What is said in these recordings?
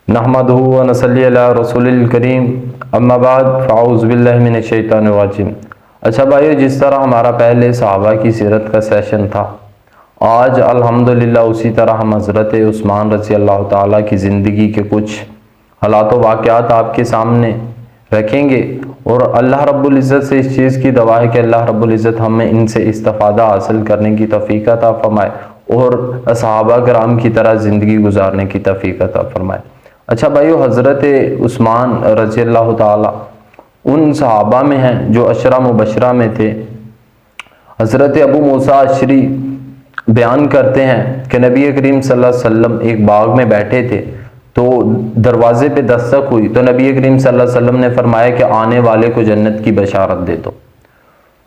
نحمدہ و نصلی علی رسول الکریم اما بعد فاعوذ باللہ من الشیطان الرجیم۔ اچھا بھائیو، جس طرح ہمارا پہلے صحابہ کی سیرت کا سیشن تھا، آج الحمدللہ اسی طرح ہم حضرت عثمان رضی اللہ تعالیٰ کی زندگی کے کچھ حالات و واقعات آپ کے سامنے رکھیں گے، اور اللہ رب العزت سے اس چیز کی دعا ہے کہ اللہ رب العزت ہمیں ان سے استفادہ حاصل کرنے کی توفیق عطا فرمائے اور صحابہ کرام کی طرح زندگی گزارنے کی توفیق عطا فرمائے۔ اچھا بھائیو، حضرت عثمان رضی اللہ تعالیٰ ان صحابہ میں ہیں جو عشرہ مبشرہ میں تھے۔ حضرت ابو موسیٰ اشعری بیان کرتے ہیں کہ نبی کریم صلی اللہ علیہ وسلم ایک باغ میں بیٹھے تھے تو دروازے پہ دستک ہوئی، تو نبی کریم صلی اللہ علیہ وسلم نے فرمایا کہ آنے والے کو جنت کی بشارت دے دو۔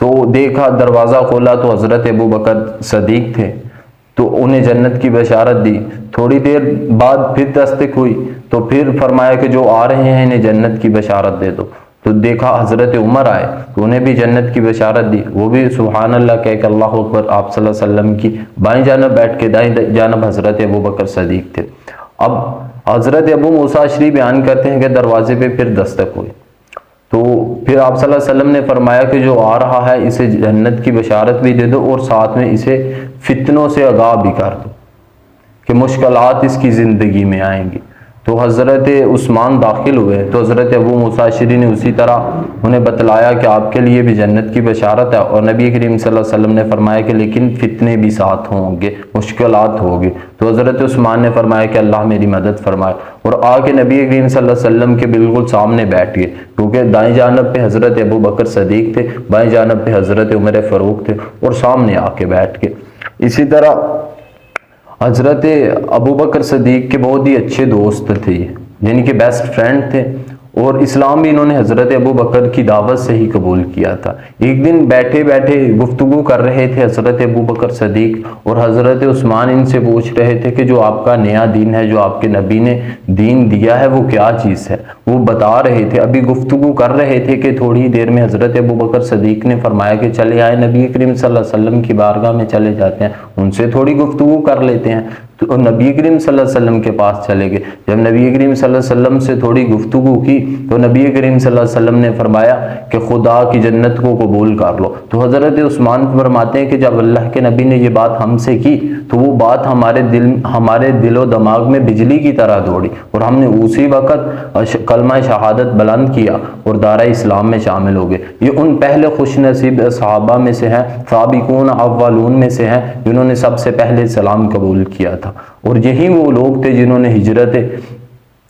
تو دیکھا، دروازہ کھولا تو حضرت ابو بکر صدیق تھے، تو انہیں جنت کی بشارت دی۔ تھوڑی دیر بعد پھر دستک ہوئی تو پھر فرمایا کہ جو آ رہے ہیں انہیں جنت کی بشارت دے دو۔ تو دیکھا حضرت عمر آئے تو انہیں بھی جنت کی بشارت دی، وہ بھی سبحان اللہ کہہ کہ اللہ اکبر آپ صلی اللہ علیہ وسلم کی بائیں جانب بیٹھ کے دائیں جانب حضرت ابو بکر صدیق تھے۔ اب حضرت ابو موسیٰ اشعری بیان کرتے ہیں کہ دروازے پہ پھر دستک ہوئی، تو پھر آپ صلی اللہ علیہ وسلم نے فرمایا کہ جو آ رہا ہے اسے جنت کی بشارت بھی دے دو اور ساتھ میں اسے فتنوں سے آگاہ بھی کر دو کہ مشکلات اس کی زندگی میں آئیں گی۔ تو حضرت عثمان داخل ہوئے تو حضرت ابو موسیٰ اشعری نے اسی طرح انہیں بتلایا کہ آپ کے لیے بھی جنت کی بشارت ہے، اور نبی کریم صلی اللہ علیہ وسلم نے فرمایا کہ لیکن فتنے بھی ساتھ ہوں گے، مشکلات ہوگی۔ تو حضرت عثمان نے فرمایا کہ اللہ میری مدد فرمائے، اور آ کے نبی کریم صلی اللہ علیہ وسلم کے بالکل سامنے بیٹھ گئے، کیونکہ دائیں جانب پہ حضرت ابو بکر صدیق تھے، بائیں جانب پہ حضرت عمر فاروق تھے، اور سامنے آ کے بیٹھ گئے۔ اسی طرح حضرت ابو بکر صدیق کے بہت ہی اچھے دوست تھے، یعنی کہ بیسٹ فرینڈ تھے، اور اسلام بھی انہوں نے حضرت ابو بکر کی دعوت سے ہی قبول کیا تھا۔ ایک دن بیٹھے بیٹھے گفتگو کر رہے تھے حضرت ابو بکر صدیق، اور حضرت عثمان ان سے پوچھ رہے تھے کہ جو آپ کا نیا دین ہے، جو آپ کے نبی نے دین دیا ہے، وہ کیا چیز ہے؟ وہ بتا رہے تھے، ابھی گفتگو کر رہے تھے کہ تھوڑی دیر میں حضرت ابو بکر صدیق نے فرمایا کہ چلے آئے نبی کریم صلی اللہ علیہ وسلم کی بارگاہ میں چلے جاتے ہیں، ان سے تھوڑی گفتگو کر لیتے ہیں۔ تو نبی کریم صلی اللہ علیہ وسلم کے پاس چلے گئے۔ جب نبی کریم صلی اللہ علیہ وسلم سے تھوڑی گفتگو کی تو نبی کریم صلی اللہ علیہ وسلم نے فرمایا کہ خدا کی جنت کو قبول کر لو۔ تو حضرت عثمان فرماتے ہیں کہ جب اللہ کے نبی نے یہ بات ہم سے کی تو وہ بات ہمارے دل و دماغ میں بجلی کی طرح دوڑی، اور ہم نے اسی وقت کلمہ شہادت بلند کیا اور دارہ اسلام میں شامل ہو گئے۔ یہ ان پہلے خوش نصیب صحابہ میں سے ہیں، سابقون اولون میں سے ہیں، جنہوں نے سب سے پہلے اسلام قبول کیا تھا، اور یہی وہ لوگ تھے جنہوں نے ہجرت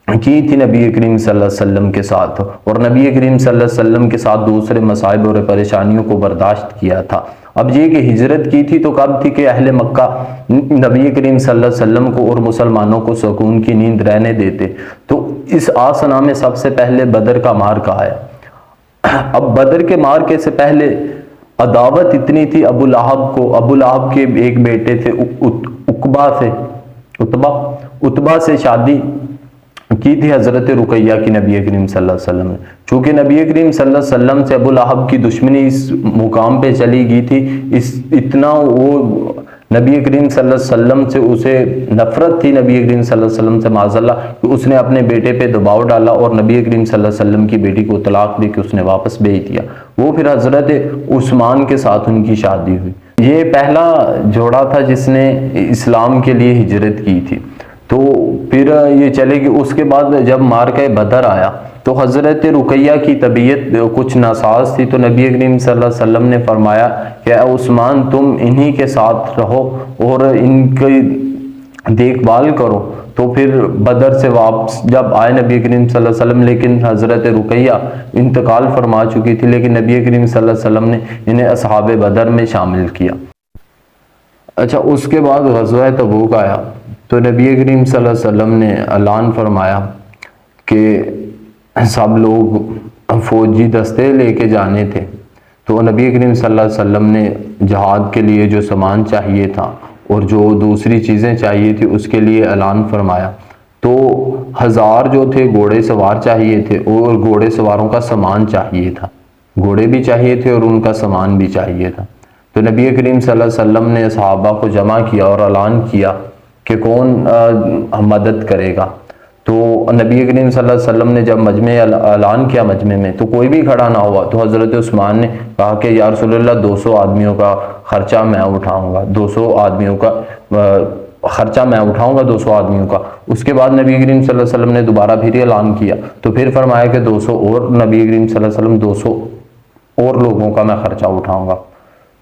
کی تھی نبی کریم صلی اللہ علیہ وسلم کے ساتھ، اور نبی کریم صلی اللہ علیہ وسلم کے ساتھ دوسرے مصائب اور پریشانیوں کو برداشت کیا تھا۔ اب یہ کہ ہجرت کی تھی تو کب تھی کہ اہل مکہ نبی کریم صلی اللہ علیہ وسلم کو اور مسلمانوں کو سکون کی نیند رہنے دیتے، تو اس آسنا میں سب سے پہلے بدر کا معرکہ آیا۔ اب بدر کے معرکے سے پہلے عداوت اتنی تھی ابو لہب کو، ابو لہب کے ایک بیٹے تھے اتبا سے شادی کی تھی حضرت رقیہ کی نبی کریم صلی اللہ علیہ وسلم نے۔ چونکہ نبی کریم صلی اللہ علیہ وسلم سے ابو لہب کی دشمنی اس مقام پہ چلی گئی تھی، اتنا وہ نبی کریم صلی اللہ علیہ وسلم سے اسے نفرت تھی نبی کریم صلی اللہ علیہ وسلم سے معاذ اللہ، کہ اس نے اپنے بیٹے پہ دباؤ ڈالا اور نبی کریم صلی اللہ علیہ وسلم کی بیٹی کو طلاق دے کے اس نے واپس بھیج دیا۔ وہ پھر حضرت عثمان کے ساتھ ان کی شادی ہوئی۔ یہ پہلا جوڑا تھا جس نے اسلام کے لیے ہجرت کی تھی۔ تو پھر یہ چلے گی، اس کے بعد جب مارکہ بدر آیا تو حضرت رقیہ کی طبیعت کچھ ناساز تھی، تو نبی کریم صلی اللہ علیہ وسلم نے فرمایا کہ اے عثمان تم انہی کے ساتھ رہو اور ان کی دیکھ بھال کرو۔ تو پھر بدر سے واپس جب آئے نبی کریم صلی اللہ علیہ وسلم، لیکن حضرت رقیہ انتقال فرما چکی تھی، لیکن نبی کریم صلی اللہ علیہ وسلم نے انہیں اصحاب بدر میں شامل کیا۔ اچھا، اس کے بعد غزوہ تبوک آیا تو نبی کریم صلی اللہ علیہ وسلم نے اعلان فرمایا کہ سب لوگ فوجی دستے لے کے جانے تھے، تو نبی کریم صلی اللہ علیہ وسلم نے جہاد کے لیے جو سامان چاہیے تھا اور جو دوسری چیزیں چاہیے تھی اس کے لیے اعلان فرمایا۔ تو 1000 جو تھے گھوڑے سوار چاہیے تھے، اور گھوڑے سواروں کا سامان چاہیے تھا، گھوڑے بھی چاہیے تھے اور ان کا سامان بھی چاہیے تھا۔ تو نبی کریم صلی اللہ علیہ وسلم نے صحابہ کو جمع کیا اور اعلان کیا کہ کون مدد کرے گا۔ تو نبی کریم صلی اللہ علیہ وسلم نے جب مجمع اعلان کیا مجمع میں تو کوئی بھی کھڑا نہ ہوا، تو حضرت عثمان نے کہا کہ یا رسول اللہ 200 آدمیوں کا خرچہ میں اٹھاؤں گا، 200 آدمیوں کا خرچہ میں اٹھاؤں گا، 200 آدمیوں کا۔ اس کے بعد نبی کریم صلی اللہ علیہ وسلم نے دوبارہ پھر اعلان کیا تو پھر فرمایا کہ 200 اور، نبی کریم صلی اللہ علیہ وسلم 200 اور لوگوں کا میں خرچہ اٹھاؤں گا۔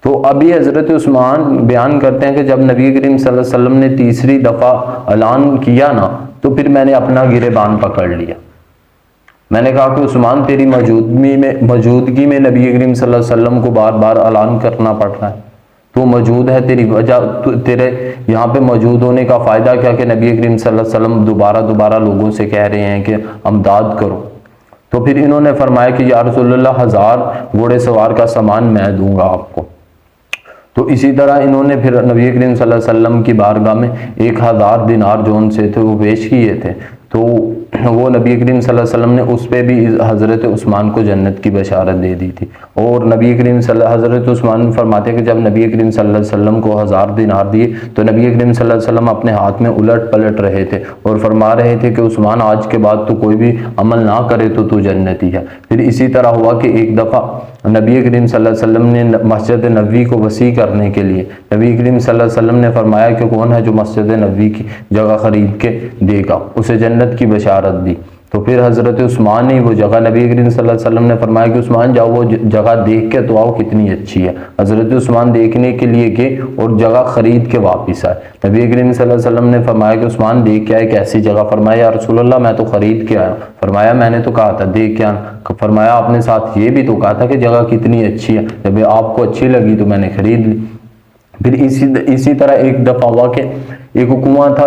تو ابھی حضرت عثمان بیان کرتے ہیں کہ جب نبی کریم صلی اللہ علیہ وسلم نے تیسری دفعہ اعلان کیا نا تو پھر میں نے اپنا گریبان پکڑ لیا، میں نے کہا کہ عثمان تیری موجودگی میں نبی کریم صلی اللہ علیہ وسلم کو بار بار اعلان کرنا پڑ رہا ہے، تو موجود ہے، تیری وجہ تیرے یہاں پہ موجود ہونے کا فائدہ کیا کہ نبی کریم صلی اللہ علیہ وسلم دوبارہ لوگوں سے کہہ رہے ہیں کہ امداد کرو۔ تو پھر انہوں نے فرمایا کہ یا رسول اللہ 1000 گھوڑے سوار کا سامان میں دوں گا آپ کو۔ تو اسی طرح انہوں نے پھر نبی کریم صلی اللہ علیہ وسلم کی بارگاہ میں 1000 دینار جو ان سے تھے وہ پیش کیے تھے، تو وہ نبی کریم صلی اللہ علیہ وسلم نے اس پہ بھی حضرت عثمان کو جنت کی بشارت دے دی تھی۔ اور نبی کریم حضرت عثمان فرماتے ہیں کہ جب نبی کریم صلی اللہ علیہ وسلم کو 1000 دینار دیے تو نبی کریم صلی اللہ علیہ وسلم اپنے ہاتھ میں الٹ پلٹ رہے تھے اور فرما رہے تھے کہ عثمان آج کے بعد تو کوئی بھی عمل نہ کرے تو جنتی ہے۔ پھر اسی طرح ہوا کہ ایک دفعہ نبی کریم صلی اللہ علیہ وسلم نے مسجد نبوی کو وسیع کرنے کے لیے نبی کریم صلی اللہ علیہ وسلم نے فرمایا کہ کون ہے جو مسجد نبوی کی جگہ خرید کے دے گا، اسے جنت کی بشارت دی۔ تو پھر حضرت عثمان نے وہ جگہ، نبی کریم صلی اللہ علیہ وسلم نے فرمایا کہ عثمان جاؤ وہ جگہ دیکھ کے تو آؤ کتنی اچھی ہے۔ حضرت عثمان دیکھنے کے لیے گئے اور جگہ خرید کے واپس آئے۔ نبی کریم صلی اللہ علیہ وسلم نے فرمایا کہ عثمان دیکھ کے آئے کیسی جگہ؟ فرمایا یا رسول اللہ میں تو خرید کے آیا۔ فرمایا میں نے تو کہا تھا دیکھ کے آنا۔ فرمایا آپ نے ساتھ یہ بھی تو کہا تھا کہ جگہ کتنی اچھی ہے، جب آپ کو اچھی لگی تو میں نے خرید لی۔ پھر اسی طرح ایک دفعہ ہوا کہ ایک کنواں تھا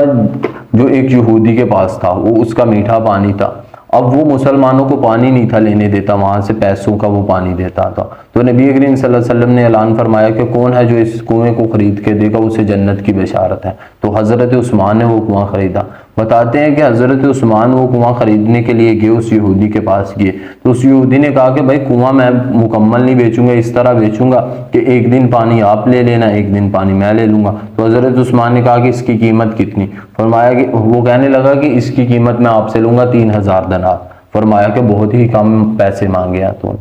جو ایک یہودی کے پاس تھا، وہ اس کا میٹھا پانی تھا۔ اب وہ مسلمانوں کو پانی نہیں تھا لینے دیتا، وہاں سے پیسوں کا وہ پانی دیتا تھا۔ تو نبی کریم صلی اللہ علیہ وسلم نے اعلان فرمایا کہ کون ہے جو اس کنویں کو خرید کے دے گا، اسے جنت کی بشارت ہے۔ تو حضرت عثمان نے وہ کنواں خریدا۔ بتاتے ہیں کہ حضرت عثمان وہ کنواں خریدنے کے لیے گئے، اس یہودی کے پاس گئے تو اس یہودی نے کہا کہ بھائی کنواں میں مکمل نہیں بیچوں گا، اس طرح بیچوں گا کہ ایک دن پانی آپ لے لینا، ایک دن پانی میں لے لوں گا۔ تو حضرت عثمان نے کہا کہ اس کی قیمت کتنی؟ فرمایا کہ وہ کہنے لگا کہ اس کی قیمت میں آپ سے لوں گا 3000 دینار۔ فرمایا کہ بہت ہی کم پیسے مانگے ہیں تو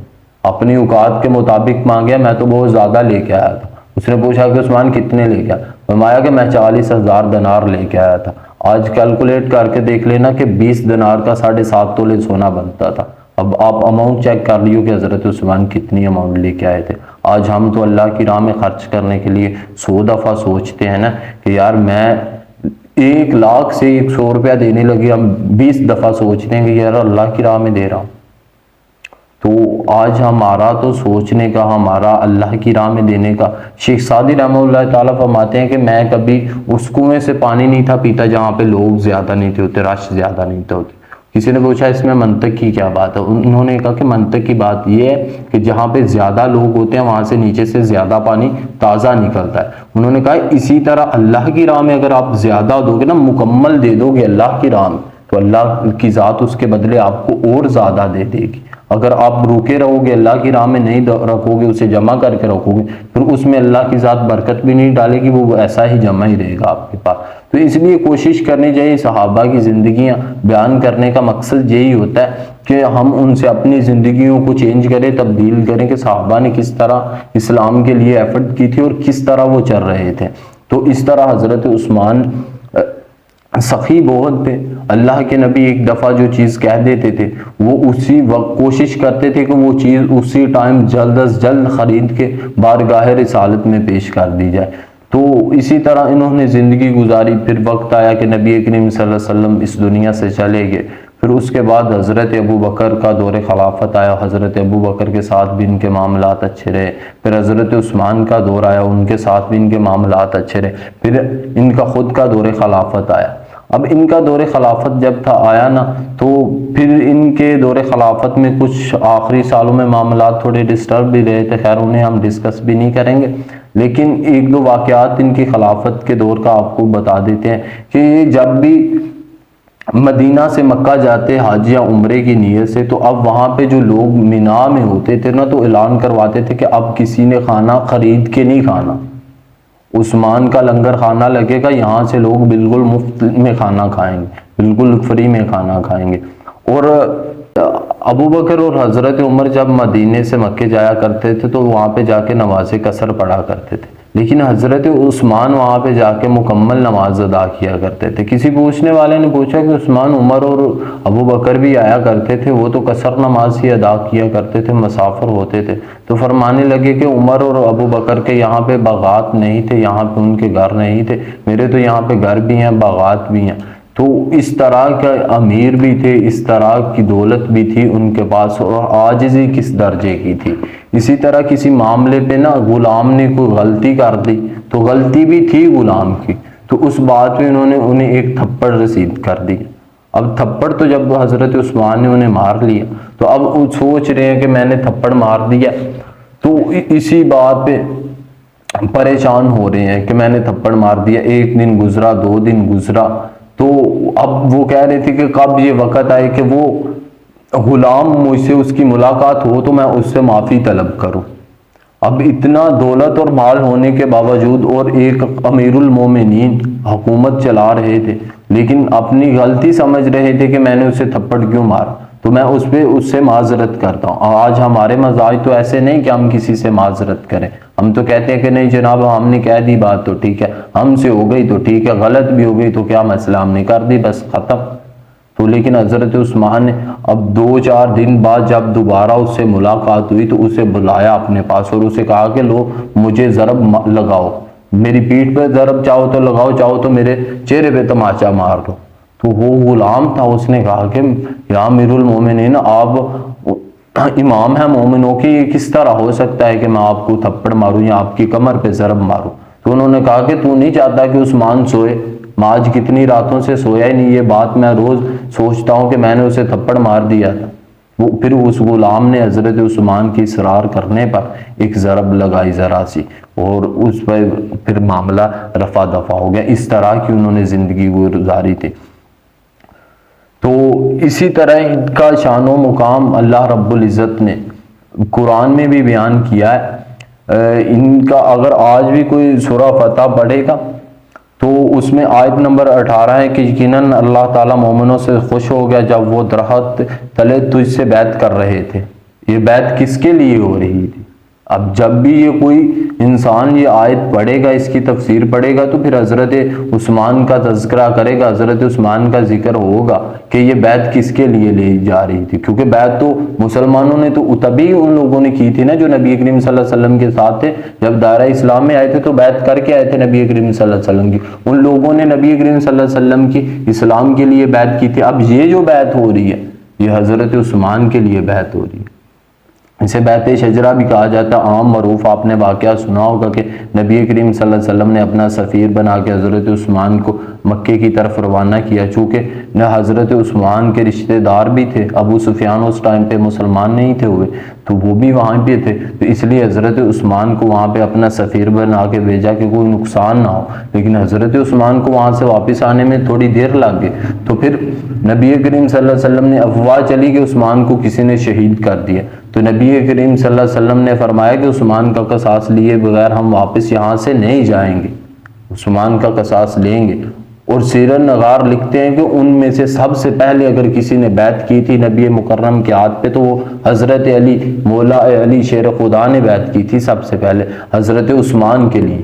اپنی اوقات کے مطابق مانگے، میں تو بہت زیادہ لے کے آیا تھا۔ اس نے پوچھا کہ عثمان کتنے لے کے آیا؟ فرمایا کہ میں 40000 دینار لے کے آیا تھا۔ آج کیلکولیٹ کر کے دیکھ لینا کہ 20 دینار کا 7.5 تولے سونا بنتا تھا۔ اب آپ اماؤنٹ چیک کر لیو کہ حضرت عثمان کتنی اماؤنٹ لے کے آئے تھے۔ آج ہم تو اللہ کی راہ میں خرچ کرنے کے لیے 100 دفعہ سوچتے ہیں نا کہ یار میں 1 لاکھ سے 100 روپیہ دینے لگے، ہم 20 دفعہ سوچتے ہیں کہ یار اللہ کی راہ میں دے رہا ہوں۔ تو آج ہمارا تو سوچنے کا، ہمارا اللہ کی راہ میں دینے کا۔ شیخ سعدی رحمہ اللہ تعالیٰ فرماتے ہیں کہ میں کبھی اس کنویں سے پانی نہیں تھا پیتا جہاں پہ لوگ زیادہ نہیں تھے ہوتے، رش زیادہ نہیں تھے ہوتے۔ کسی نے پوچھا اس میں منطق کی کیا بات ہے؟ انہوں نے کہا کہ منطق کی بات یہ ہے کہ جہاں پہ زیادہ لوگ ہوتے ہیں وہاں سے نیچے سے زیادہ پانی تازہ نکلتا ہے۔ انہوں نے کہا اسی طرح اللہ کی راہ میں اگر آپ زیادہ دو گے نا، مکمل دے دو گے اللہ کی راہ میں، تو اللہ کی ذات اس کے بدلے آپ کو اور زیادہ دے دے گی۔ اگر آپ روکے رہو گے، اللہ کی راہ میں نہیں رکھو گے، اسے جمع کر کے رکھو گے، پھر اس میں اللہ کی ذات برکت بھی نہیں ڈالے گی، وہ ایسا ہی جمع ہی رہے گا آپ کے پاس۔ تو اس لیے کوشش کرنی چاہیے، صحابہ کی زندگیاں بیان کرنے کا مقصد یہی ہوتا ہے کہ ہم ان سے اپنی زندگیوں کو چینج کریں، تبدیل کریں کہ صحابہ نے کس طرح اسلام کے لیے ایفرٹ کی تھی اور کس طرح وہ چل رہے تھے۔ تو اس طرح حضرت عثمان سخی بہت تھے۔ اللہ کے نبی ایک دفعہ جو چیز کہہ دیتے تھے وہ اسی وقت کوشش کرتے تھے کہ وہ چیز اسی ٹائم جلد از جلد خرید کے بارگاہ رسالت میں پیش کر دی جائے۔ تو اسی طرح انہوں نے زندگی گزاری۔ پھر وقت آیا کہ نبی کریم صلی اللہ علیہ وسلم اس دنیا سے چلے گئے۔ پھر اس کے بعد حضرت ابو بکر کا دور خلافت آیا، حضرت ابو بکر کے ساتھ بھی ان کے معاملات اچھے رہے۔ پھر حضرت عثمان کا دور آیا، ان کے ساتھ بھی ان کے معاملات اچھے رہے۔ پھر ان کا خود کا دور خلافت آیا۔ اب ان کا دور خلافت جب تھا آیا نا، تو پھر ان کے دور خلافت میں کچھ آخری سالوں میں معاملات تھوڑے ڈسٹرب بھی رہے تھے، خیر انہیں ہم ڈسکس بھی نہیں کریں گے، لیکن 1-2 واقعات ان کی خلافت کے دور کا آپ کو بتا دیتے ہیں کہ جب بھی مدینہ سے مکہ جاتے حاجیاں عمرے کی نیت سے، تو اب وہاں پہ جو لوگ مینا میں ہوتے تھے نا، تو اعلان کرواتے تھے کہ اب کسی نے کھانا خرید کے نہیں کھانا، عثمان کا لنگر خانہ لگے گا، یہاں سے لوگ بالکل مفت میں کھانا کھائیں گے۔ بالکل فری میں کھانا کھائیں گے۔ اور ابو بکر اور حضرت عمر جب مدینے سے مکے جایا کرتے تھے تو وہاں پہ جا کے نماز قصر پڑھا کرتے تھے، لیکن حضرت عثمان وہاں پہ جا کے مکمل نماز ادا کیا کرتے تھے۔ کسی پوچھنے والے نے پوچھا کہ عثمان، عمر اور ابو بکر بھی آیا کرتے تھے، وہ تو قصر نماز ہی ادا کیا کرتے تھے، مسافر ہوتے تھے، تو فرمانے لگے کہ عمر اور ابو بکر کے یہاں پہ باغات نہیں تھے، یہاں پہ ان کے گھر نہیں تھے، میرے تو یہاں پہ گھر بھی ہیں، باغات بھی ہیں۔ تو اس طرح کے امیر بھی تھے، اس طرح کی دولت بھی تھی ان کے پاس، اور عاجزی کس درجے کی تھی۔ اسی طرح کسی معاملے پہ نا غلام نے کوئی غلطی کر دی تو غلطی بھی تھی غلام کی، تو اس بات پہ انہوں نے انہیں ایک تھپڑ رسید کر دی۔ اب تھپڑ تو جب حضرت عثمان نے انہیں مار لیا تو اب وہ سوچ رہے ہیں کہ میں نے تھپڑ مار دیا، تو اسی بات پہ پریشان ہو رہے ہیں کہ میں نے تھپڑ مار دیا۔ ایک دن گزرا، 2 دن گزرا، تو اب وہ کہہ رہے تھے کہ کب یہ وقت آئے کہ وہ غلام مجھ سے اس کی ملاقات ہو تو میں اس سے معافی طلب کروں۔ اب اتنا دولت اور مال ہونے کے باوجود، اور ایک امیر المومنین حکومت چلا رہے تھے، لیکن اپنی غلطی سمجھ رہے تھے کہ میں نے اسے تھپڑ کیوں مارا، تو میں اس سے معذرت کرتا ہوں۔ آج ہمارے مزاج تو ایسے نہیں کہ ہم کسی سے معذرت کریں، ہم تو کہتے ہیں کہ نہیں جناب ہم نے کہہ دی بات تو ٹھیک ہے، ہم سے ہو گئی تو ٹھیک ہے، غلط بھی ہو گئی تو کیا مسئلہ، ہم نے کر دی بس ختم۔ تو لیکن حضرت عثمان نے اب 2-4 دن بعد جب دوبارہ اس سے ملاقات ہوئی تو اسے بلایا اپنے پاس اور اسے کہا کہ لو مجھے ضرب لگاؤ، میری پیٹھ پہ ضرب چاہو تو لگاؤ، چاہو تو میرے چہرے پہ تماچا مار دو۔ تو وہ غلام تھا، اس نے کہا کہ یا امیر المومنین، آپ امام ہیں مومنوں کی، یہ کس طرح ہو سکتا ہے کہ میں آپ کو تھپڑ ماروں یا آپ کی کمر پہ ضرب ماروں؟ تو انہوں نے کہا کہ تو نہیں چاہتا کہ عثمان سوئے، میں آج کتنی راتوں سے سویا ہی نہیں، یہ بات میں روز سوچتا ہوں کہ میں نے اسے تھپڑ مار دیا تھا۔ وہ پھر اس غلام نے حضرت عثمان کی اصرار کرنے پر ایک ضرب لگائی ذرا سی، اور اس پر پھر معاملہ رفع دفع ہو گیا۔ اس طرح کی انہوں نے زندگی گزاری تھی۔ تو اسی طرح ان کا شان و مقام اللہ رب العزت نے قرآن میں بھی بیان کیا ہے۔ ان کا اگر آج بھی کوئی سورہ فتح پڑھے گا تو اس میں آیت نمبر 18 ہے کہ یقیناً اللہ تعالیٰ مومنوں سے خوش ہو گیا جب وہ درخت تلے تجھ سے بیعت کر رہے تھے۔ یہ بیعت کس کے لیے ہو رہی تھی؟ اب جب بھی یہ کوئی انسان یہ آیت پڑھے گا، اس کی تفسیر پڑھے گا، تو پھر حضرت عثمان کا تذکرہ کرے گا، حضرت عثمان کا ذکر ہوگا کہ یہ بیعت کس کے لیے لی جا رہی تھی، کیونکہ بیعت تو مسلمانوں نے تو تبھی ان لوگوں نے کی تھی نا جو نبی کریم صلی اللہ علیہ وسلم کے ساتھ تھے۔ جب دائرہ اسلام میں آئے تھے تو بیعت کر کے آئے تھے نبی کریم صلی اللہ علیہ وسلم کی، ان لوگوں نے نبی کریم صلی اللہ علیہ وسلم کی اسلام کے لیے بیعت کی تھی۔ اب یہ جو بیعت ہو رہی ہے یہ حضرت عثمان کے لیے بیعت ہو رہی ہے، اسے بیعت شجرہ بھی کہا جاتا ہے۔ عام معروف آپ نے واقعہ سنا ہوگا کہ نبی کریم صلی اللہ علیہ وسلم نے اپنا سفیر بنا کے حضرت عثمان کو مکے کی طرف روانہ کیا، چونکہ نہ حضرت عثمان کے رشتہ دار بھی تھے، ابو سفیان اس ٹائم پہ مسلمان نہیں تھے ہوئے، تو وہ بھی وہاں پہ تھے، تو اس لیے حضرت عثمان کو وہاں پہ اپنا سفیر بنا کے بھیجا کہ کوئی نقصان نہ ہو۔ لیکن حضرت عثمان کو وہاں سے واپس آنے میں تھوڑی دیر لگ گئی، تو پھر نبی کریم صلی اللہ علیہ وسلم نے افواہ چلی کہ عثمان کو کسی نے شہید کر دیا، تو نبی کریم صلی اللہ علیہ وسلم نے فرمایا کہ عثمان کا قصاص لیے بغیر ہم واپس یہاں سے نہیں جائیں گے، عثمان کا قصاص لیں گے۔ اور سیرت نگار لکھتے ہیں کہ ان میں سے سب سے پہلے اگر کسی نے بیعت کی تھی نبی مکرم کے ہاتھ پہ تو وہ حضرت علی، مولا علی شیر خدا نے بیعت کی تھی سب سے پہلے حضرت عثمان کے لیے۔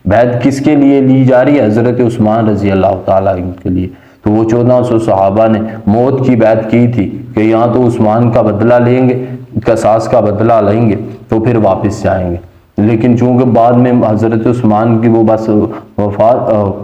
بیعت کس کے لیے لی جا رہی ہے؟ حضرت عثمان رضی اللہ تعالیٰ کے لیے۔ تو وہ 1400 صحابہ نے موت کی بیعت کی تھی کہ یہاں تو عثمان کا بدلہ لیں گے، قصاص کا بدلہ لیں گے تو پھر واپس جائیں گے، لیکن چونکہ بعد میں حضرت عثمان کی وہ بس وفات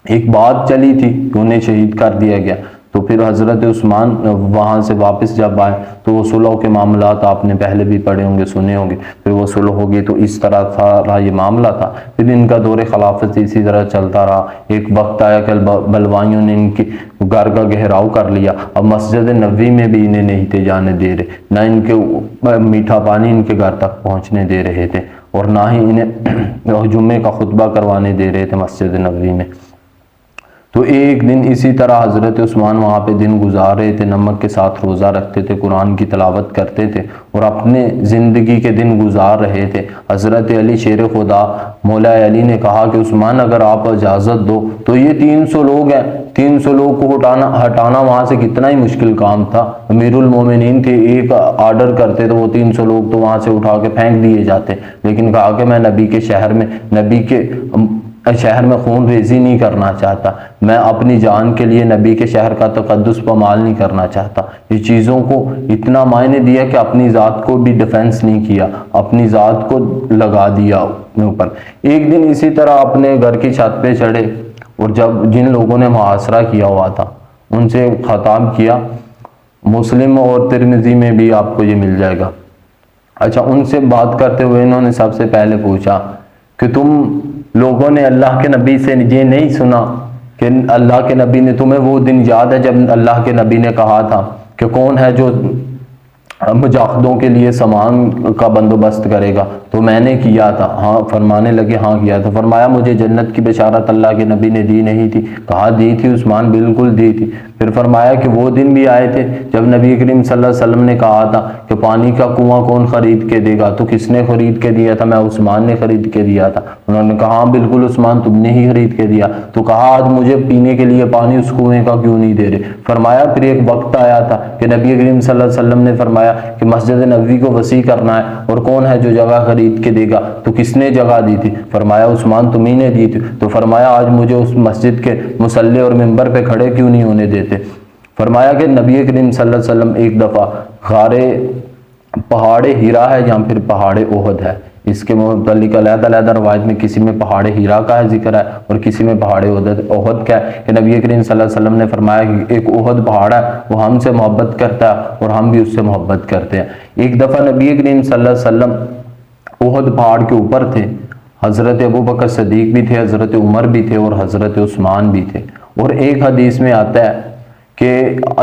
ایک بات چلی تھی کہ انہیں شہید کر دیا گیا، تو پھر حضرت عثمان وہاں سے واپس جب آئے تو وہ صلح کے معاملات آپ نے پہلے بھی پڑھے ہوں گے، سنے ہوں گے، پھر وہ صلح ہو گئی، تو اس طرح سارا یہ معاملہ تھا۔ پھر ان کا دور خلافت اسی طرح چلتا رہا۔ ایک وقت آیا کہ بلوائیوں نے ان کی گھر کا گھیراؤ کر لیا، اب مسجد نبوی میں بھی انہیں نہیں تھے جانے دے رہے، نہ ان کے میٹھا پانی ان کے گھر تک پہنچنے دے رہے تھے، اور نہ ہی انہیں جمعے کا خطبہ کروانے دے رہے تھے مسجد نبوی میں۔ تو ایک دن اسی طرح حضرت عثمان وہاں پہ دن گزار رہے تھے، نمک کے ساتھ روزہ رکھتے تھے، قرآن کی تلاوت کرتے تھے اور اپنے زندگی کے دن گزار رہے تھے۔ حضرت علی شیر خدا مولا علی نے کہا کہ عثمان اگر آپ اجازت دو تو یہ 300 لوگ ہیں، 300 لوگ کو ہٹانا وہاں سے کتنا ہی مشکل کام تھا. امیر المومنین تھے, ایک آرڈر کرتے تو وہ 300 لوگ تو وہاں سے اٹھا کے پھینک دیے جاتے, لیکن کہا کہ میں نبی کے شہر میں خون ریزی نہیں کرنا چاہتا, میں اپنی جان کے لیے نبی کے شہر کا تقدس پامال نہیں کرنا چاہتا. یہ چیزوں کو اتنا معنی دیا کہ اپنی ذات کو بھی ڈیفنس نہیں کیا, اپنی ذات کو لگا دیا اوپر. ایک دن اسی طرح اپنے گھر کی چھت پہ چڑھے, اور جب جن لوگوں نے محاصرہ کیا ہوا تھا ان سے خطاب کیا, مسلم اور ترمذی میں بھی آپ کو یہ مل جائے گا. اچھا, ان سے بات کرتے ہوئے انہوں نے سب سے پہلے پوچھا کہ تم لوگوں نے اللہ کے نبی سے یہ نہیں سنا کہ اللہ کے نبی نے, تمہیں وہ دن یاد ہے جب اللہ کے نبی نے کہا تھا کہ کون ہے جو مجاہدوں کے لیے سامان کا بندوبست کرے گا, تو میں نے کیا تھا. ہاں, فرمانے لگے ہاں کیا تھا. فرمایا مجھے جنت کی بشارت اللہ کے نبی نے دی نہیں تھی؟ کہا دی تھی عثمان, بالکل دی تھی. پھر فرمایا کہ وہ دن بھی آئے تھے جب نبی کریم صلی اللہ علیہ وسلم نے کہا تھا کہ پانی کا کنواں کون خرید کے دے گا, تو کس نے خرید کے دیا تھا؟ میں عثمان نے خرید کے دیا تھا. انہوں نے کہا ہاں بالکل عثمان, تم نے ہی خرید کے دیا. تو کہا آج مجھے پینے کے لیے پانی اس کنویں کا کیوں نہیں دے رہے؟ فرمایا پھر ایک وقت آیا تھا کہ نبی کریم صلی اللہ علیہ وسلم نے فرمایا کہ مسجد نبوی کو وسیع کرنا ہے, اور کون ہے جو جگہ خرید کے دے گا؟ تو کس نے جگہ دی تھی؟ فرمایا عثمان, تمہیں نے دی تھی. تو فرمایا آج مجھے اس مسجد کے مصلی اور ممبر پہ کھڑے کیوں نہیں ہونے دیتے؟ فرمایا کہ نبی کریم صلی اللہ علیہ وسلم ایک دفعہ پہاڑ ہیرا ہے یا پھر پہاڑ احد ہے, اس کے متعلق علیحدہ روایت میں کسی میں پہاڑ ہیرا کا ہے ذکر ہے اور کسی میں پہاڑ احد کا ہے, کہ نبی کریم صلی اللہ علیہ وسلم نے فرمایا کہ ایک احد پہاڑ ہے, وہ ہم سے محبت کرتا ہے اور ہم بھی اس سے محبت کرتے ہیں. ایک دفعہ نبی کریم صلی اللہ علیہ وسلم احد پہاڑ کے اوپر تھے, حضرت ابوبکر صدیق بھی تھے, حضرت عمر بھی تھے اور حضرت عثمان بھی تھے. اور ایک حدیث میں آتا ہے کہ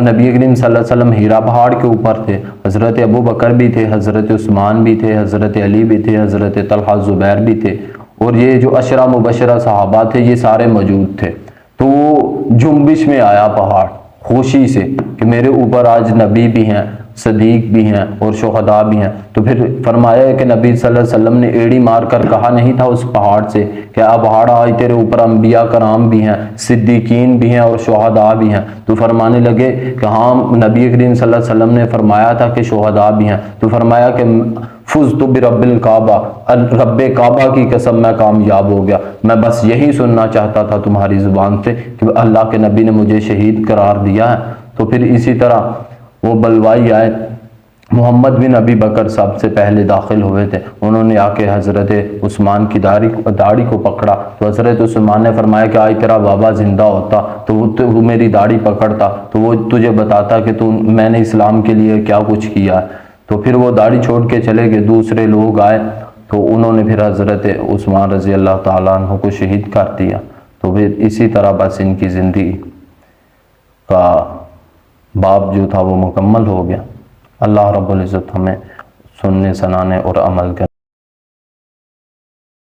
نبی کریم صلی اللہ علیہ وسلم ہیرا پہاڑ کے اوپر تھے, حضرت ابوبکر بھی تھے, حضرت عثمان بھی تھے, حضرت علی بھی تھے, حضرت طلحہ زبیر بھی تھے, اور یہ جو عشرہ مبشرہ صحابہ تھے یہ سارے موجود تھے. تو وہ جنبش میں آیا پہاڑ خوشی سے کہ میرے اوپر آج نبی بھی ہیں, صدیق بھی ہیں اور شہداء بھی ہیں. تو پھر فرمایا کہ نبی صلی اللہ علیہ وسلم نے ایڑی مار کر کہا نہیں تھا اس پہاڑ سے کہ اب پہاڑ آج تیرے اوپر انبیاء کرام بھی ہیں, صدیقین بھی ہیں اور شہداء بھی ہیں. تو فرمانے لگے کہ ہاں نبی کریم صلی اللہ علیہ وسلم نے فرمایا تھا کہ شہداء بھی ہیں. تو فرمایا کہ فزت برب الکعبہ, رب کعبہ کی قسم میں کامیاب ہو گیا. میں بس یہی سننا چاہتا تھا تمہاری زبان سے کہ اللہ کے نبی نے مجھے شہید قرار دیا ہے. تو پھر اسی طرح وہ بلوائی آئے, محمد بن ابی بکر سب سے پہلے داخل ہوئے تھے. انہوں نے آ کے حضرت عثمان کی داڑھی کو پکڑا. تو حضرت عثمان نے فرمایا کہ آج تیرا بابا زندہ ہوتا تو وہ میری داڑھی پکڑتا تو وہ تجھے بتاتا کہ میں نے اسلام کے لیے کیا کچھ کیا ہے. تو پھر وہ داڑھی چھوڑ کے چلے گئے. دوسرے لوگ آئے تو انہوں نے پھر حضرت عثمان رضی اللہ تعالیٰ عنہ کو شہید کر دیا. تو پھر اسی طرح بس ان کی زندگی کا باب جو تھا وہ مکمل ہو گیا. اللہ رب العزت ہمیں سننے, سنانے اور عمل کرنے